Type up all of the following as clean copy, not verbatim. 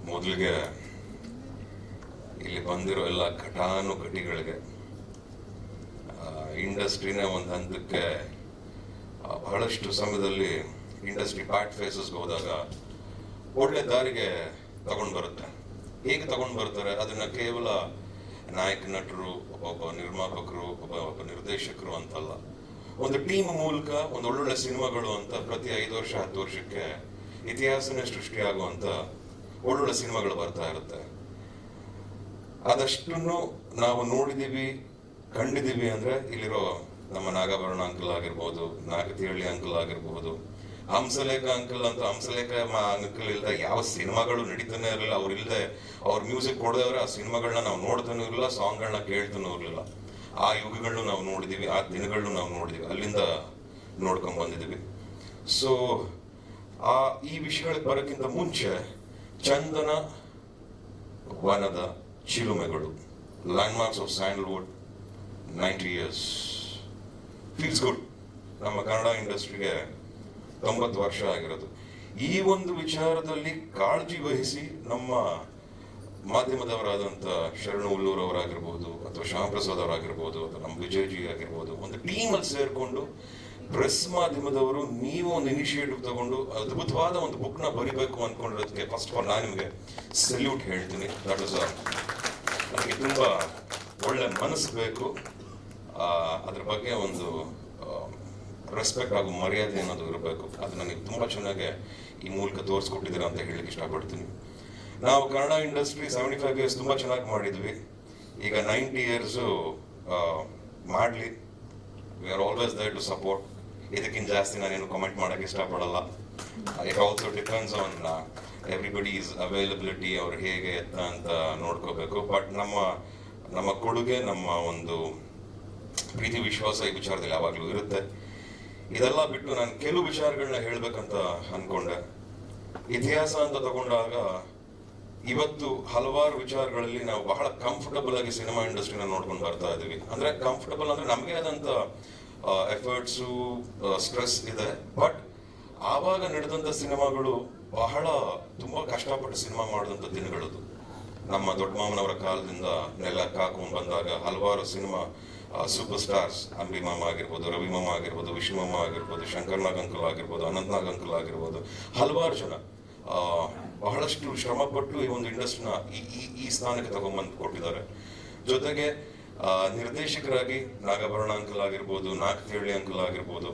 ಮೊದಲಿಗೆ ಇಲ್ಲಿ ಬಂದಿರೋ ಎಲ್ಲ ಘಟಾನುಘಟಿಗಳಿಗೆ ಇಂಡಸ್ಟ್ರಿನ ಒಂದು ಹಂತಕ್ಕೆ ಬಹಳಷ್ಟು ಸಮಯದಲ್ಲಿ ಇಂಡಸ್ಟ್ರಿ ಬ್ಯಾಡ್ ಫೇಸಸ್ಗೆ ಹೋದಾಗ ಒಳ್ಳೆ ದಾರಿಗೆ ತಗೊಂಡು ಬರುತ್ತೆ. ಹೇಗೆ ತಗೊಂಡು ಬರ್ತಾರೆ ಅದನ್ನ ಕೇವಲ ನಾಯಕ ನಟರು, ಒಬ್ಬೊಬ್ಬ ನಿರ್ಮಾಪಕರು, ಒಬ್ಬ ನಿರ್ದೇಶಕರು ಅಂತಲ್ಲ, ಒಂದು ಟೀಮ್ ಮೂಲಕ ಒಂದು ಒಳ್ಳೊಳ್ಳೆ ಸಿನಿಮಾಗಳು ಅಂತ ಪ್ರತಿ 5 ವರ್ಷ 10 ವರ್ಷಕ್ಕೆ ಇತಿಹಾಸನೇ ಸೃಷ್ಟಿಯಾಗುವಂತ ಒಳ್ಳೊಳ್ಳೆ ಸಿನಿಮಾಗಳು ಬರ್ತಾ ಇರುತ್ತೆ. ಅದಷ್ಟನ್ನು ನಾವು ನೋಡಿದೀವಿ, ಕಂಡಿದೀವಿ ಅಂದ್ರೆ ಇಲ್ಲಿರೋ ನಮ್ಮ ನಾಗಾಭರಣ ಅಂಕಲ್ ಆಗಿರ್ಬೋದು, ನಾಗತಿಹಳ್ಳಿ ಅಂಕಲ್ ಆಗಿರ್ಬೋದು, ಹಂಸಲೇಖ ಅಂಕಲ್ ಅಂತ. ಹಂಸಲೇಖ ಅಂಕಲ್ ಇಲ್ಲದೆ ಯಾವ ಸಿನಿಮಾಗಳು ನಡೀತಾನೆ ಇರಲಿಲ್ಲ. ಅವ್ರು ಇಲ್ಲದೆ ಅವ್ರ ಮ್ಯೂಸಿಕ್ ಕೊಡದವ್ರೆ ಆ ಸಿನಿಮಾಗಳನ್ನ ನಾವು ನೋಡ್ತಾನೂ ಇರಲಿಲ್ಲ, ಸಾಂಗ್ಗಳನ್ನ ಕೇಳ್ತಾನೂ ಇರಲಿಲ್ಲ. ಆ ಯುಗಗಳನ್ನು ನಾವು ನೋಡಿದೀವಿ, ಆ ದಿನಗಳನ್ನು ನಾವು ನೋಡಿದೀವಿ, ಅಲ್ಲಿಂದ ನೋಡ್ಕೊಂಡ್ ಬಂದಿದ್ದೀವಿ. ಸೊ ಈ ವಿಷಯಗಳಿಗೆ ಬರೋಕ್ಕಿಂತ ಮುಂಚೆ ಚಂದನ ವನದ ಚಿಲುಮೆಗಳು, landmarks of sandalwood, 90 years feels good. ನಮ್ಮ ಕನ್ನಡ ಇಂಡಸ್ಟ್ರಿಗೆ 90 ವರ್ಷ ಆಗಿರೋದು. ಈ ಒಂದು ವಿಚಾರದಲ್ಲಿ ಕಾಳಜಿ ವಹಿಸಿ ನಮ್ಮ ಮಾಧ್ಯಮದವರಾದಂಥ ಶರಣು ಉಲ್ಲೂರ್ ಅವರಾಗಿರ್ಬೋದು, ಅಥವಾ ಶ್ಯಾಮ್ ಪ್ರಸಾದ್ ಅವರಾಗಿರ್ಬೋದು, ಅಥವಾ ನಮ್ಮ ವಿಜಯಜಿ ಆಗಿರ್ಬೋದು, ಒಂದು ಟೀಮಲ್ಲಿ ಸೇರ್ಕೊಂಡು ಪ್ರೆಸ್ ಮಾಧ್ಯಮದವರು ನೀವು ಒಂದು ಇನಿಷಿಯೇಟಿವ್ ತಗೊಂಡು ಅದ್ಭುತವಾದ ಒಂದು ಬುಕ್ನ ಬರಿಬೇಕು ಅಂದ್ಕೊಂಡಿರೋದಕ್ಕೆ ಫಸ್ಟ್ ಆಫ್ ಆಲ್ ನಾನು ನಿಮಗೆ ಸಲ್ಯೂಟ್ ಹೇಳ್ತೀನಿ. ದಟ್ ಇಸ್ ನನಗೆ ತುಂಬ ಒಳ್ಳೆ ಮನಸ್ಸು ಬೇಕು. ಅದ್ರ ಬಗ್ಗೆ ಒಂದು ರೆಸ್ಪೆಕ್ಟ್ ಹಾಗೂ ಮರ್ಯಾದೆ ಅನ್ನೋದು ಇರಬೇಕು. ಅದು ನನಗೆ ತುಂಬ ಚೆನ್ನಾಗಿ ಈ ಮೂಲಕ ತೋರಿಸ್ಕೊಟ್ಟಿದ್ದೀರಾ ಅಂತ ಹೇಳಲಿಕ್ಕೆ ಇಷ್ಟಪಡ್ತೀನಿ. ನಾವು ಕನ್ನಡ ಇಂಡಸ್ಟ್ರಿ 75 years ತುಂಬ ಚೆನ್ನಾಗಿ ಮಾಡಿದ್ವಿ. ಈಗ 90 years ಮಾಡಲಿ. We are always there to support. ಇದಕ್ಕಿಂತ ಜಾಸ್ತಿ ನಾನೇನು ಕಮೆಂಟ್ ಮಾಡೋಕ್ಕೆ ಇಷ್ಟಪಡಲ್ಲ. It also depends on everybody's availability, ಅವ್ರು ಹೇಗೆ ಎತ್ತ ಅಂತ ನೋಡ್ಕೋಬೇಕು. ಬಟ್ ನಮ್ಮ ಕೊಡುಗೆ, ನಮ್ಮ ಒಂದು ಪ್ರೀತಿ ವಿಶ್ವಾಸ ಈ ವಿಚಾರದಲ್ಲಿ ಯಾವಾಗಲೂ ಇರುತ್ತೆ. ಇದೆಲ್ಲ ಬಿಟ್ಟು ನಾನು ಕೆಲವು ವಿಚಾರಗಳನ್ನ ಹೇಳ್ಬೇಕಂತ ಅನ್ಕೊಂಡೆ. ಇತಿಹಾಸ ಅಂತ ತಗೊಂಡಾಗ ಇವತ್ತು ಹಲವಾರು ವಿಚಾರಗಳಲ್ಲಿ ನಾವು ಬಹಳ ಕಂಫರ್ಟಬಲ್ ಆಗಿ ಸಿನಿಮಾ ಇಂಡಸ್ಟ್ರಿನ ನೋಡ್ಕೊಂಡು ಬರ್ತಾ ಇದೀವಿ. ಅಂದ್ರೆ ಕಂಫರ್ಟಬಲ್ ಅಂದ್ರೆ ನಮಗೆ ಆದಂತ ಎಫರ್ಟ್ಸು, ಸ್ಟ್ರೆಸ್ ಇದೆ. ಬಟ್ ಆವಾಗ ನಡೆದಂತ ಸಿನಿಮಾಗಳು ಬಹಳ ತುಂಬಾ ಕಷ್ಟಪಟ್ಟು ಸಿನಿಮಾ ಮಾಡಿದಂಥ ದಿನಗಳದು. ನಮ್ಮ ದೊಡ್ಡ ಮಾಮನವರ ಕಾಲದಿಂದ ನೆಲಕ್ಕೆ ಹಾಕೊಂಡು ಬಂದಾಗ ಹಲವಾರು ಸಿನಿಮಾ ಸೂಪರ್ ಸ್ಟಾರ್ಸ್, ಅಂಬಿ ಮಾಮ ಆಗಿರ್ಬೋದು, ರವಿ ಮಾಮ ಆಗಿರ್ಬೋದು, ವಿಷ್ಣು ಮಾಮ ಆಗಿರ್ಬೋದು, ಶಂಕರ್ ನಾಗ್ ಅಂಕಲ್ ಆಗಿರ್ಬೋದು, ಅನಂತ್ ನಾಗ್ ಅಂಕಲ್ ಆಗಿರ್ಬೋದು, ಹಲವಾರು ಜನ ಬಹಳಷ್ಟು ಶ್ರಮಪಟ್ಟು ಈ ಒಂದು ಇಂಡಸ್ಟ್ರಿನ ಈ ಸ್ಥಾನಕ್ಕೆ ತಗೊಂಡ್ಬಂದು ಕೊಟ್ಟಿದ್ದಾರೆ. ಜೊತೆಗೆ ನಿರ್ದೇಶಕರಾಗಿ ನಾಗಾಭರಣ ಅಂಕಲ್ ಆಗಿರ್ಬೋದು, ನಾಗತಿಹಳ್ಳಿ ಅಂಕಲ್ ಆಗಿರ್ಬೋದು.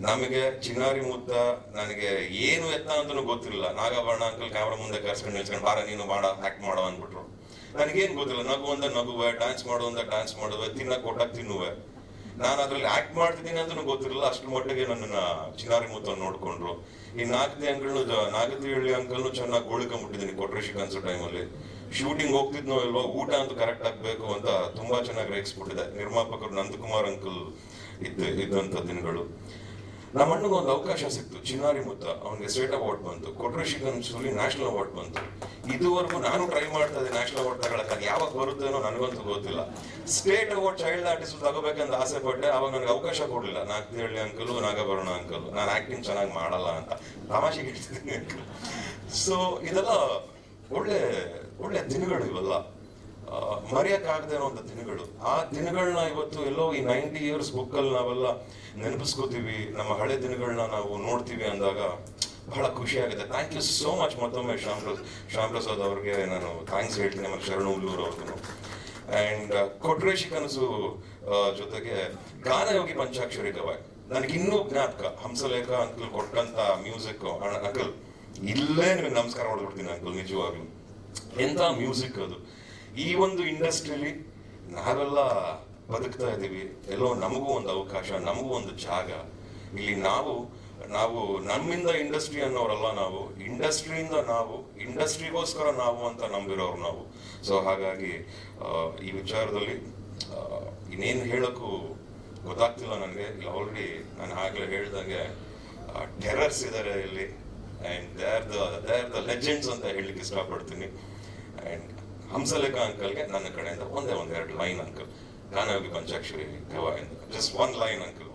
ನಮಗೆ ಚಿನ್ನಾರಿ ಮುದ್ದ ನನಗೆ ಏನು ಎತ್ತ ಅಂತಲೂ ಗೊತ್ತಿರಲಿಲ್ಲ. ನಾಗಾಭರಣ ಅಂಕಲ್ ಕ್ಯಾಮ್ರಾ ಮುಂದೆ ಕರ್ಸ್ಕೊಂಡು ನಿಲ್ಸ್ಕೊಂಡು ಬಾರ ನೀನು ಮಾಡ, ಆಕ್ಟ್ ಮಾಡೋ ಅಂದ್ಬಿಟ್ರು. ನನಗೇನು ಗೊತ್ತಿಲ್ಲ. ನಗು ಅಂದ ನಗುವೆ, ಡ್ಯಾನ್ಸ್ ಮಾಡು ಅಂದ ಡ್ಯಾನ್ಸ್ ಮಾಡುವೆ, ತಿನ್ನಕ್ಕೆ ಕೊಟ್ಟಾಗ ತಿನ್ನುವೆ. ನಾನು ಅದ್ರಲ್ಲಿ ಆಕ್ಟ್ ಮಾಡ್ತಿದ್ದೀನಿ ಅಂತಲೂ ಗೊತ್ತಿರಲಿಲ್ಲ. ಅಷ್ಟ್ರ ಮಟ್ಟಿಗೆ ನನ್ನನ್ನ ಚಿನ್ನಾರಿ ಮುದ್ದ ನೋಡ್ಕೊಂಡ್ರು. ಈ ನಾಗತಿಹಳ್ಳಿ ಅಂಕಲ್ನು ಚೆನ್ನಾಗಿ ಗೋಳಿಕೊಂಡ್ಬಿಟ್ಟಿದ್ದೀನಿ ಕೊಟ್ರೇಶಿ ಕನ್ಸೋ ಟೈಮಲ್ಲಿ. ಶೂಟಿಂಗ್ ಹೋಗ್ತಿದ್ನೋ ಇಲ್ವೋ, ಊಟ ಅಂತೂ ಕರೆಕ್ಟ್ ಆಗ್ಬೇಕು ಅಂತ ತುಂಬಾ ಚೆನ್ನಾಗಿ ರೇಗಿಸ್ಬಿಟ್ಟಿದೆ. ನಿರ್ಮಾಪಕರು ನಂದಕುಮಾರ್ ಅಂಕಲ್ ಇದ್ದಂಥ ದಿನಗಳು. ನಮ್ಮ ಅಣ್ಣಗೆ ಒಂದು ಅವಕಾಶ ಸಿಕ್ತು, ಚಿನ್ನಾರಿ ಮುದ್ದ. ಅವನಿಗೆ ಸ್ಟೇಟ್ ಅವಾರ್ಡ್ ಬಂತು, ಕೊಟ್ರೇಶಿ ಕನ್ಸಲ್ಲಿ ನ್ಯಾಷನಲ್ ಅವಾರ್ಡ್ ಬಂತು. ಇದುವರೆಗೂ ನಾನು ಟ್ರೈ ಮಾಡ್ತಾ ಇದ್ದೆ ನ್ಯಾಷನಲ್ ಅವಾರ್ಡ್ ತಗೊಳಕ್ಕೆ. ಅದು ಯಾವಾಗ ಬರುತ್ತೇನೋ ನನಗಂತೂ ಗೊತ್ತಿಲ್ಲ. ಸ್ಟೇಟ್ ಅವಾರ್ಡ್ ಚೈಲ್ಡ್ ಆರ್ಟಿಸ್ಟ್ ತಗೋಬೇಕಂತ ಆಸೆ ಪಟ್ಟೆ. ಅವಾಗ ನನಗೆ ಅವಕಾಶ ಕೊಡಲಿಲ್ಲ ನಾಗತಿಹಳ್ಳಿ ಅಂಕಲು, ನಾಗಾಭರಣ ಅಂಕಲ್. ನಾನು ಆಕ್ಟಿಂಗ್ ಚೆನ್ನಾಗಿ ಮಾಡಲ್ಲ ಅಂತ ತಮಾಷೆಗೆ ಹೇಳ್ತಿದ್ದೀನಿ ಅಂಕಲ್. ಸೊ ಇದೆಲ್ಲ ಒಳ್ಳೆ ದಿನಗಳು ಇವೆಲ್ಲ, ಮರೆಯಕ್ಕಾಗದೆ ಇರುವಂತ ದಿನಗಳು. ಆ ದಿನಗಳನ್ನ ಇವತ್ತು ಎಲ್ಲೋ ಈ 90 years ಬುಕ್ಕಲ್ಲಿ ನಾವೆಲ್ಲ ನೆನಪಿಸ್ಕೋತೀವಿ. ನಮ್ಮ ಹಳೆ ದಿನಗಳನ್ನ ನಾವು ನೋಡ್ತೀವಿ ಅಂದಾಗ ಬಹಳ ಖುಷಿ ಆಗುತ್ತೆ. Thank you so much. ಮತ್ತೊಮ್ಮೆ ಶ್ಯಾಮ್ ಪ್ರಸಾದ್ ಅವ್ರಿಗೆ ನಾನು ಥ್ಯಾಂಕ್ಸ್ ಹೇಳ್ತೀನಿ, ಆಮೇಲೆ ಶರಣು ಉಲ್ಲೂರ್ ಅವ್ರಿಗೂ. ಅಂಡ್ ಕೊಟ್ರೇಶಿ ಕನಸು ಜೊತೆಗೆ ಗಾನಯೋಗಿ ಪಂಚಾಕ್ಷರಿ ಗವಾಯ್ ನನಗಿನ್ನೂ ಜ್ಞಾಪಕ. ಹಂಸಲೇಖ ಅಂಕಲ್ ಕೊಟ್ಟಂತ ಮ್ಯೂಸಿಕ್. ಅಂಕಲ್ ಇಲ್ಲೇ ನಿಮಗೆ ನಮಸ್ಕಾರ ಮಾಡ್ಬಿಡ್ತೀನಿ ಅಂಕಲ್, ನಿಜವಾಗ್ಲು ಎಂತ ಮ್ಯೂಸಿಕ್ ಅದು. ಈ ಒಂದು ಇಂಡಸ್ಟ್ರಿಯಲ್ಲಿ ನಾವೆಲ್ಲ ಬದುಕ್ತಾ ಇದ್ದೀವಿ. ಎಲ್ಲೋ ನಮಗೂ ಒಂದು ಅವಕಾಶ, ನಮಗೂ ಒಂದು ಜಾಗ. ಇಲ್ಲಿ ನಾವು ನಮ್ಮಿಂದ ಇಂಡಸ್ಟ್ರಿ ಅನ್ನೋರಲ್ಲ, ನಾವು ಇಂಡಸ್ಟ್ರಿಯಿಂದ ನಾವು ಇಂಡಸ್ಟ್ರಿಗೋಸ್ಕರ ನಾವು ಅಂತ ನಂಬಿರೋರು ನಾವು. ಸೊ ಹಾಗಾಗಿ ಈ ವಿಚಾರದಲ್ಲಿ ಇನ್ನೇನು ಹೇಳೋಕ್ಕೂ ಗೊತ್ತಾಗ್ತಿಲ್ಲ ನನಗೆ. ಇಲ್ಲಿ ಆಲ್ರೆಡಿ ನಾನು ಆಗಲೇ ಹೇಳ್ದಂಗೆ ಟೆರರ್ಸ್ ಇದ್ದಾರೆ ಇಲ್ಲಿ. And they are the legends ಅಂತ ಹೇಳಲಿಕ್ಕೆ ಇಷ್ಟಪಡ್ತೀನಿ. ಆ್ಯಂಡ್ ಹಂಸಲೇಖ ಅಂಕಲ್ಗೆ ನನ್ನ ಕಡೆಯಿಂದ ಒಂದೆರಡು ಲೈನ್ ಅಂಕಲ್. ಗಾನಯೋಗಿ ಪಂಚಾಕ್ಷರಿ ಗವಾಯಿಂದ ಜಸ್ಟ್ 1 line ಅಂಕಲ್.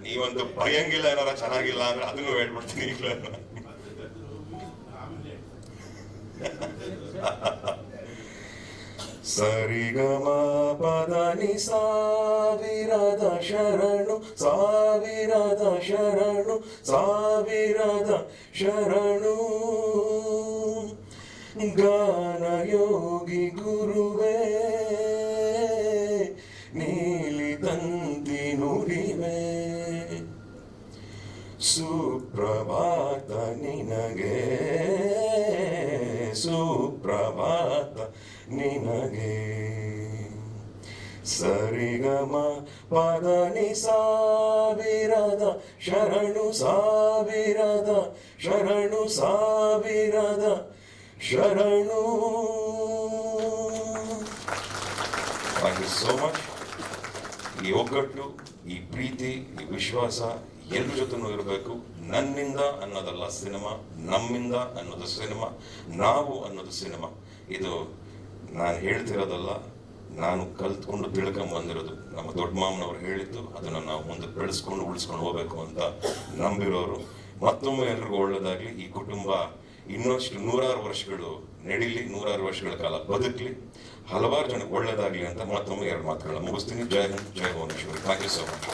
ನೀವಂತೂ ಭಯಂಗಿಲ್ಲ ಏನಾರ ಚೆನ್ನಾಗಿಲ್ಲ ಅಂದ್ರೆ ಅದನ್ನು ಹೇಳ್ಬಿಡ್ತೀನಿ ಈಗಲೇ. ಸರಿಗಮ ಪದನಿ ಸಾವಿರದ ಶರಣು ಸಾವಿರದ ಶರಣು ಸಾವಿರದ ಶರಣು ಗಾನಯೋಗಿ ಗುರುವೇ ನೀಲಿ ತಂತಿ ನುಡಿವೆ ಸುಪ್ರಭಾತ ನಿನಗೆ ಸುಪ್ರಭಾತ ನಿನಗೆ ಸರಿಗಮ ಪದನಿ ಸಾವಿರದ ಶರಣು ಸಾವಿರದ ಶರಣು ಸಾವಿರದ ಶರಣು. Thank you so much. ಈ ಒಗ್ಗಟ್ಟು, ಈ ಪ್ರೀತಿ, ಈ ವಿಶ್ವಾಸ ಎಲ್ಲರ ಜೊತೆನೂ ಇರಬೇಕು. ನನ್ನಿಂದ ಅನ್ನೋದಲ್ಲ ಸಿನಿಮಾ, ನಮ್ಮಿಂದ ಅನ್ನೋದು ಸಿನಿಮಾ, ನಾವು ಅನ್ನೋದು ಸಿನಿಮಾ. ಇದು ನಾನು ಹೇಳ್ತಿರೋದಲ್ಲ, ನಾನು ಕಲ್ತ್ಕೊಂಡು ತಿಳ್ಕೊಂಡ್ ಬಂದಿರೋದು. ನಮ್ಮ ದೊಡ್ಡ ಮಾಮನವ್ರು ಹೇಳಿದ್ದು ಅದನ್ನು ನಾವು ಮುಂದೆ ಬೆಳೆಸ್ಕೊಂಡು ಉಳಿಸ್ಕೊಂಡು ಹೋಗ್ಬೇಕು ಅಂತ ನಂಬಿರೋರು. ಮತ್ತೊಮ್ಮೆ ಎಲ್ರಿಗೂ ಒಳ್ಳೇದಾಗ್ಲಿ. ಈ ಕುಟುಂಬ ಇನ್ನಷ್ಟು 100 ವರ್ಷಗಳು ನಡೀಲಿ, 100 ವರ್ಷಗಳ ಕಾಲ ಬದುಕಲಿ, ಹಲವಾರು ಜನಕ್ಕೆ ಒಳ್ಳೇದಾಗ್ಲಿ ಅಂತ ಮತ್ತೊಮ್ಮೆ 2 ಮಾತುಗಳನ್ನ ಮುಗಿಸ್ತೀನಿ. ಜೈ ಹಿಂದ್, ಜೈ Bhuvaneshwari. Thank you so much.